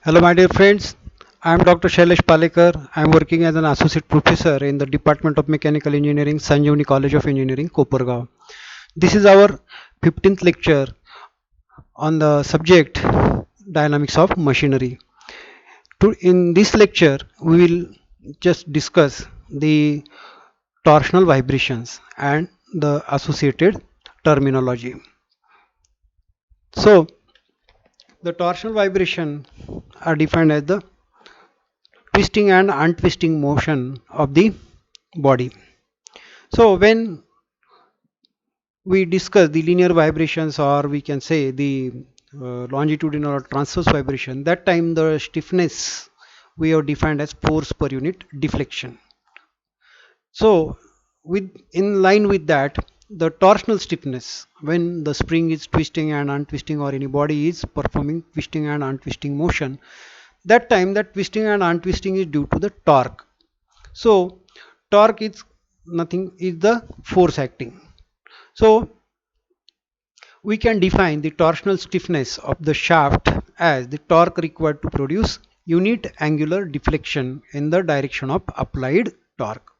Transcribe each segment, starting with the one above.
Hello, my dear friends. I am Dr. Shailesh Palekar. I am working as an associate professor in the Department of Mechanical Engineering, Sanjeevani College of Engineering, Kopargaon. This is our 15th lecture on the subject dynamics of machinery. In this lecture, we will just discuss the torsional vibrations and the associated terminology. So, the torsional vibration are defined as the twisting and untwisting motion of the body. So when we discuss the linear vibrations, or we can say the longitudinal or transverse vibration, that time the stiffness we have defined as force per unit deflection. So with in line with that, the torsional stiffness, when the spring is twisting and untwisting, or any body is performing twisting and untwisting motion, that time that twisting and untwisting is due to the torque. So torque is nothing, is the force acting. So we can define the torsional stiffness of the shaft as the torque required to produce unit angular deflection in the direction of applied torque.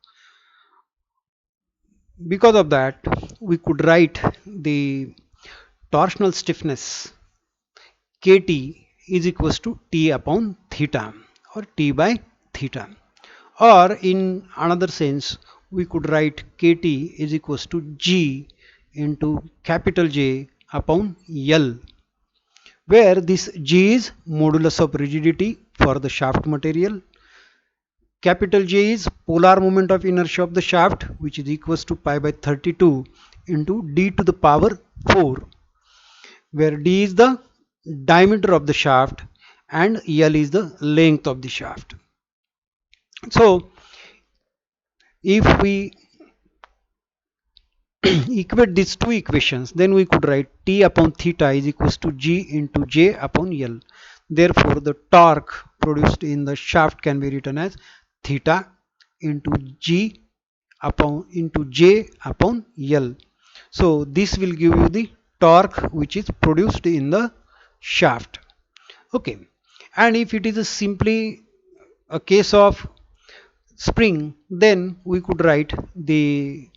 Because of that, we could write the torsional stiffness Kt is equals to T upon theta, or T by theta. Or in another sense, we could write Kt is equals to G into capital J upon L, where this G is modulus of rigidity for the shaft material. Capital J is polar moment of inertia of the shaft, which is equals to pi by 32 into d to the power 4, where d is the diameter of the shaft and L is the length of the shaft. So if we equate these two equations, then we could write T upon theta is equals to G into J upon L. Therefore, the torque produced in the shaft can be written as theta into G into J upon L. So this will give you the torque which is produced in the shaft. Okay, and if it is simply a case of spring, then we could write the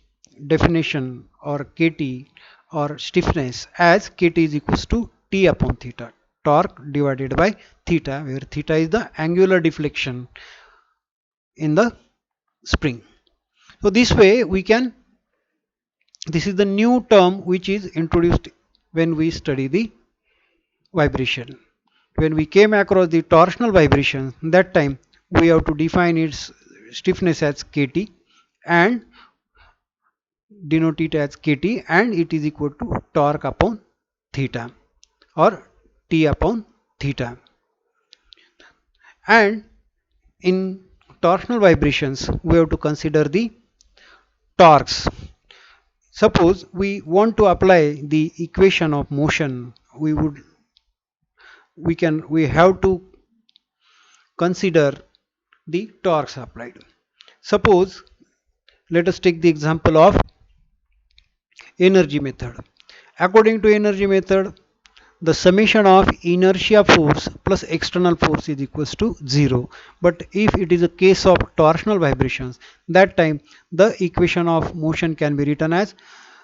definition, or Kt, or stiffness, as Kt is equals to T upon theta, torque divided by theta, where theta is the angular deflection in the spring. So this way we can, this is the new term which is introduced when we study the vibration. When we came across the torsional vibration, that time we have to define its stiffness as Kt and denote it as Kt, and it is equal to torque upon theta, or T upon theta. And in torsional vibrations, we have to consider the torques. Suppose we want to apply the equation of motion, we have to consider the torques applied. Suppose, let us take the example of energy method. According to energy method, the summation of inertia force plus external force is equals to 0. But if it is a case of torsional vibrations, that time the equation of motion can be written as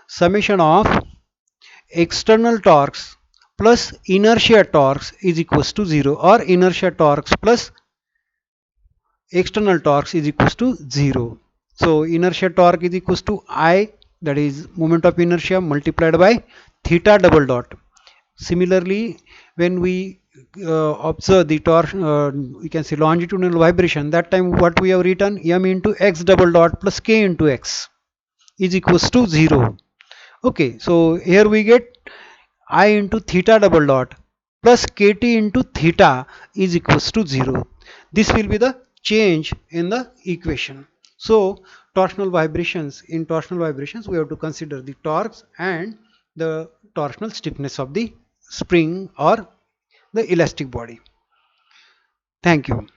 summation of external torques plus inertia torques is equals to 0, or inertia torques plus external torques is equals to 0. So inertia torque is equals to I, that is moment of inertia, multiplied by theta double dot. Similarly, when we observe the torsion, we can say longitudinal vibration, that time what we have written, m into x double dot plus k into x is equals to 0. Okay, so here we get I into theta double dot plus kt into theta is equals to 0. This will be the change in the equation. So torsional vibrations, in torsional vibrations we have to consider the torques and the torsional stiffness of the spring or the elastic body. Thank you.